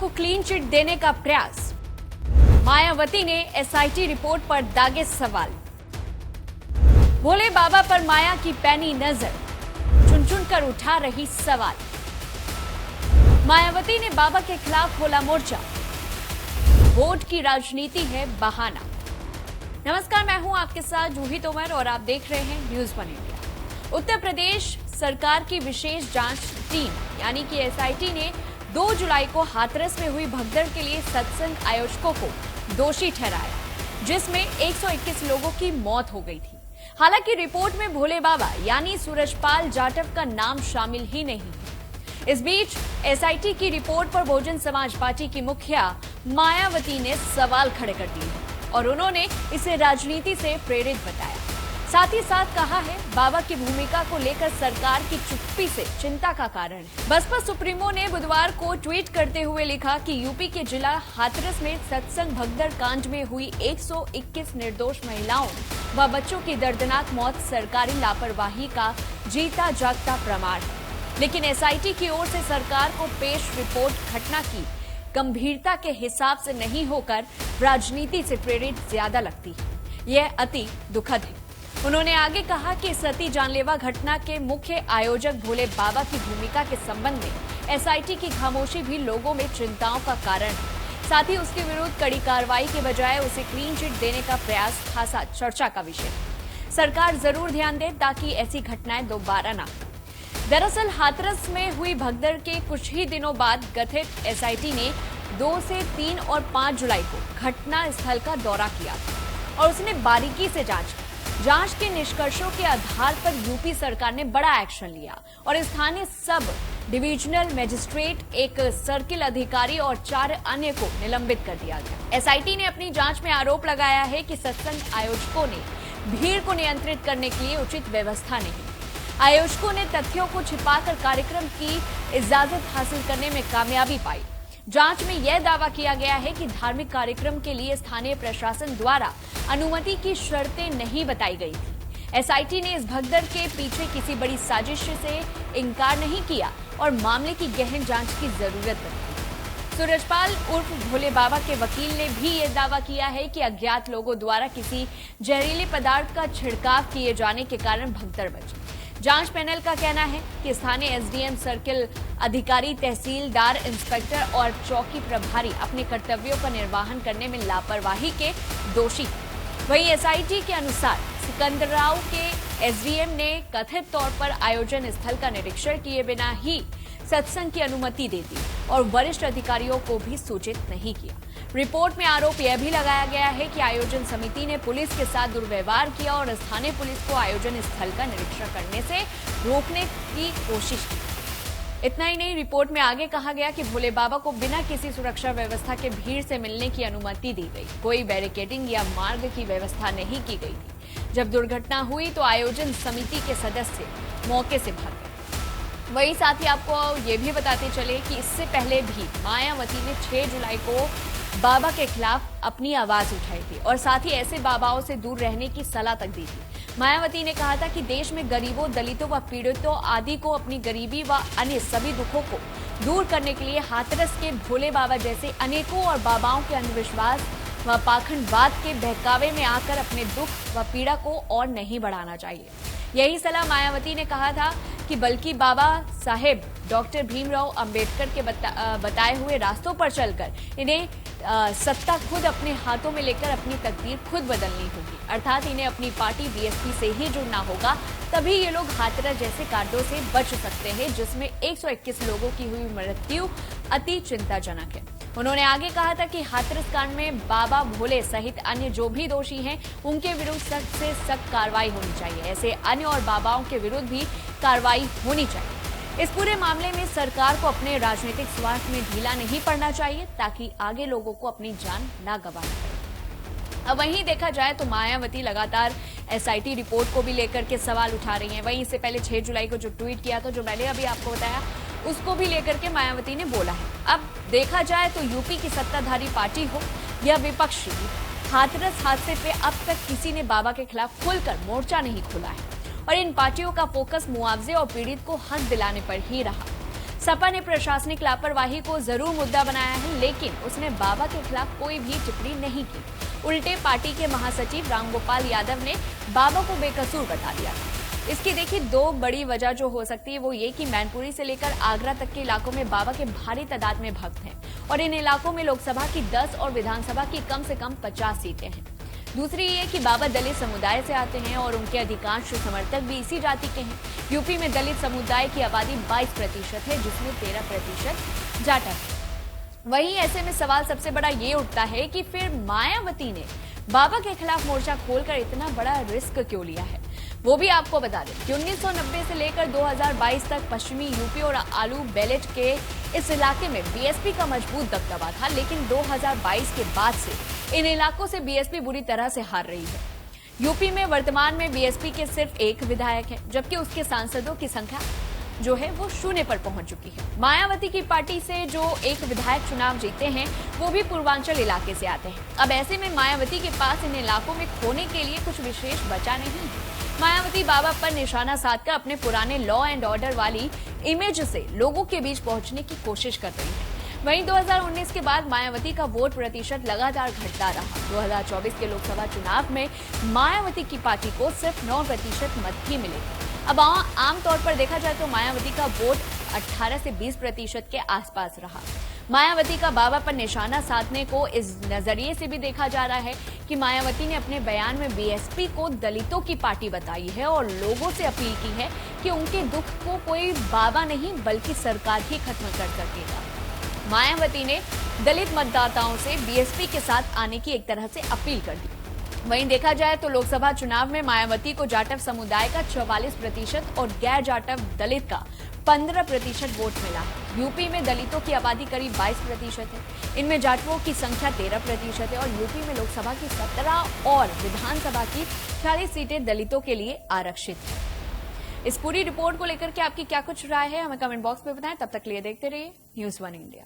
को clean chit देने का प्रयास। मायावती ने एसआईटी रिपोर्ट पर दागे सवाल। भोले बाबा पर माया की पैनी नजर, चुन चुन कर उठा रही सवाल। मायावती ने बाबा के खिलाफ खोला मोर्चा, वोट की राजनीति है बहाना। नमस्कार, मैं हूं आपके साथ जूही तोमर और आप देख रहे हैं news one India. Uttar Pradesh सरकार की विशेष जांच टीम यानी कि एसआईटी ने 2 जुलाई को हाथरस में हुई भगदड़ के लिए सत्संग आयोजकों को दोषी ठहराया, जिसमें 121 लोगों की मौत हो गई थी। हालांकि रिपोर्ट में भोले बाबा यानी सूरजपाल जाटव का नाम शामिल ही नहीं है। इस बीच एसआईटी की रिपोर्ट पर बहुजन समाज पार्टी की मुखिया मायावती ने सवाल खड़े कर दिए और उन्होंने इसे राजनीति से प्रेरित बताया। साथ ही साथ कहा है बाबा की भूमिका को लेकर सरकार की चुप्पी से चिंता का कारण है। बसपा सुप्रीमो ने बुधवार को ट्वीट करते हुए लिखा कि यूपी के जिला हाथरस में सत्संग भगदड़ कांड में हुई 121 निर्दोष महिलाओं व बच्चों की दर्दनाक मौत सरकारी लापरवाही का जीता जागता प्रमाण है। लेकिन एसआईटी की ओर से सरकार को पेश रिपोर्ट घटना की गंभीरता के हिसाब से नहीं होकर राजनीति से प्रेरित ज्यादा लगती है। यह अति दुखद है। उन्होंने आगे कहा कि इस अति जानलेवा घटना के मुख्य आयोजक भोले बाबा की भूमिका के संबंध में एसआईटी की खामोशी भी लोगों में चिंताओं का कारण है। साथ ही उसके विरुद्ध कड़ी कार्रवाई के बजाय उसे क्लीन चिट देने का प्रयास खासा चर्चा का विषय है। सरकार जरूर ध्यान दे ताकि ऐसी घटनाएं दोबारा न हो। दरअसल हाथरस में हुई भगदड़ के कुछ ही दिनों बाद गठित एसआईटी ने 2 से 3 और 5 जुलाई को घटना स्थल का दौरा किया था और उसने बारीकी से जांच की। जांच के निष्कर्षों के आधार पर यूपी सरकार ने बड़ा एक्शन लिया और स्थानीय सब डिविजनल मजिस्ट्रेट, एक सर्किल अधिकारी और 4 अन्य को निलंबित कर दिया गया। एसआईटी ने अपनी जांच में आरोप लगाया है कि सत्संग आयोजकों ने भीड़ को नियंत्रित करने के लिए उचित व्यवस्था नहीं। आयोजकों ने तथ्यों को छिपाकर कार्यक्रम की इजाजत हासिल करने में कामयाबी पाई। जांच में यह दावा किया गया है कि धार्मिक कार्यक्रम के लिए स्थानीय प्रशासन द्वारा अनुमति की शर्तें नहीं बताई गई थी। एसआईटी ने इस भगदड़ के पीछे किसी बड़ी साजिश से इनकार नहीं किया और मामले की गहन जांच की जरूरत बताई। सूरजपाल उर्फ भोले बाबा के वकील ने भी यह दावा किया है कि अज्ञात लोगों द्वारा किसी जहरीले पदार्थ का छिड़काव किए जाने के कारण भगदड़ मची। जांच पैनल का कहना है कि स्थानीय एसडीएम, सर्किल अधिकारी, तहसीलदार, इंस्पेक्टर और चौकी प्रभारी अपने कर्तव्यों का निर्वहन करने में लापरवाही के दोषी। वहीं एसआईटी के अनुसार सिकंदराव के एसडीएम ने कथित तौर पर आयोजन स्थल का निरीक्षण किए बिना ही सत्संग की अनुमति दे दी और वरिष्ठ अधिकारियों को भी सूचित नहीं किया। रिपोर्ट में आरोप यह भी लगाया गया है कि आयोजन समिति ने पुलिस के साथ दुर्व्यवहार किया और स्थानीय पुलिस को आयोजन स्थल का निरीक्षण करने से रोकने की कोशिश की। इतना ही नहीं, रिपोर्ट में आगे कहा गया कि भोले बाबा को बिना किसी सुरक्षा व्यवस्था के भीड़ से मिलने की अनुमति दी गई। कोई बैरिकेडिंग या मार्ग की व्यवस्था नहीं की गई थी। जब दुर्घटना हुई तो आयोजन समिति के सदस्य मौके से भाग गए। वहीं साथ ही आपको ये भी बताते चले कि इससे पहले भी मायावती ने 6 जुलाई को बाबा के खिलाफ अपनी आवाज उठाई थी और साथ ही ऐसे बाबाओं से दूर रहने की सलाह तक दी थी। मायावती ने कहा था कि देश में गरीबों, दलितों व पीड़ितों आदि को अपनी गरीबी व अन्य सभी दुखों को दूर करने के लिए हाथरस के भोले बाबा जैसे अनेकों और बाबाओं के अंधविश्वास व पाखंडवाद के बहकावे में आकर अपने दुख व पीड़ा को और नहीं बढ़ाना चाहिए। यही सलाह मायावती ने कहा था कि बल्कि बाबा साहेब डॉक्टर भीमराव अंबेडकर के बताए हुए रास्तों पर चलकर इन्हें सत्ता खुद अपने हाथों में लेकर अपनी तकदीर खुद बदलनी होगी। अर्थात इन्हें अपनी पार्टी बीएसपी से ही जुड़ना होगा, तभी ये लोग हाथरस जैसे कांडों से बच सकते हैं, जिसमें 121 लोगों की हुई मृत्यु अति चिंताजनक है। उन्होंने आगे कहा था कि हाथरस कांड में बाबा भोले सहित अन्य जो भी दोषी हैं, उनके विरुद्ध सख्त से सख्त कार्रवाई होनी चाहिए। ऐसे अन्य और बाबाओं के विरुद्ध भी कार्रवाई होनी चाहिए। इस पूरे मामले में सरकार को अपने राजनीतिक स्वार्थ में ढीला नहीं पड़ना चाहिए ताकि आगे लोगों को अपनी जान ना गंवानी पड़े। अब वहीं देखा जाए तो मायावती लगातार एसआईटी रिपोर्ट को भी लेकर के सवाल उठा रही हैं। वहीं इससे पहले 6 जुलाई को जो ट्वीट किया था, जो मैंने अभी आपको बताया, उसको भी लेकर के मायावती ने बोला है। अब देखा जाए तो यूपी की सत्ताधारी पार्टी हो या विपक्षी, हाथरस हादसे पे अब तक किसी ने बाबा के खिलाफ खुलकर मोर्चा नहीं खोला है और इन पार्टियों का फोकस मुआवजे और पीड़ित को हक दिलाने पर ही रहा। सपा ने प्रशासनिक लापरवाही को जरूर मुद्दा बनाया है, लेकिन उसने बाबा के खिलाफ कोई भी टिप्पणी नहीं की। उल्टे पार्टी के महासचिव रामगोपाल यादव ने बाबा को बेकसूर बता दिया। इसकी देखिए दो बड़ी वजह जो हो सकती है वो ये कि मैनपुरी से लेकर आगरा तक के इलाकों में बाबा के भारी तादाद में भक्त हैं और इन इलाकों में लोकसभा की 10 और विधानसभा की कम से कम 50 सीटें हैं। दूसरी ये कि बाबा दलित समुदाय से आते हैं और उनके अधिकांश समर्थक भी इसी जाति के हैं। यूपी में दलित समुदाय की आबादी 22% है, जिसमें 13% जाटव है। वहीं ऐसे में सवाल सबसे बड़ा ये उठता है कि फिर मायावती ने बाबा के खिलाफ मोर्चा खोलकर इतना बड़ा रिस्क क्यों लिया है। वो भी आपको बता दें कि 1990 से लेकर 2022 तक पश्चिमी यूपी और आलू बेलेट के इस इलाके में बीएसपी का मजबूत दबदबा था, लेकिन 2022 के बाद से इन इलाकों से बीएसपी बुरी तरह से हार रही है। यूपी में वर्तमान में बीएसपी के सिर्फ एक विधायक है, जबकि उसके सांसदों की संख्या जो है वो 0 पर पहुंच चुकी है। मायावती की पार्टी से जो एक विधायक चुनाव जीते हैं वो भी पूर्वांचल इलाके से आते हैं। अब ऐसे में मायावती के पास इन इलाकों में खोने के लिए कुछ विशेष बचा नहीं है। मायावती बाबा पर निशाना साधकर अपने पुराने लॉ एंड ऑर्डर वाली इमेज से लोगों के बीच पहुंचने की कोशिश कर रही है। वहीं 2019 के बाद मायावती का वोट प्रतिशत लगातार घटता रहा। 2024 के लोकसभा चुनाव में मायावती की पार्टी को सिर्फ 9% मत ही मिले। अब आमतौर पर देखा जाए तो मायावती का वोट 18 से 20% के आसपास रहा। मायावती का बाबा पर निशाना साधने को इस नजरिए से भी देखा जा रहा है कि मायावती ने अपने बयान में बीएसपी को दलितों की पार्टी बताई है और लोगों से अपील की है कि उनके दुख को कोई बाबा नहीं बल्कि सरकार ही खत्म कर सकेगा। मायावती ने दलित मतदाताओं से बीएसपी के साथ आने की एक तरह से अपील कर दी। वहीं देखा जाए तो लोकसभा चुनाव में मायावती को जाटव समुदाय का 44% और गैर जाटव दलित का 15% वोट मिला है। यूपी में दलितों की आबादी करीब 22% है, इनमें जाटवों की संख्या 13% है और यूपी में लोकसभा की 17 और विधानसभा की 40 सीटें दलितों के लिए आरक्षित है। इस पूरी रिपोर्ट को लेकर के आपकी क्या कुछ राय है, हमें कमेंट बॉक्स में बताएं। तब तक लिए देखते रहिए न्यूज़ 1 इंडिया।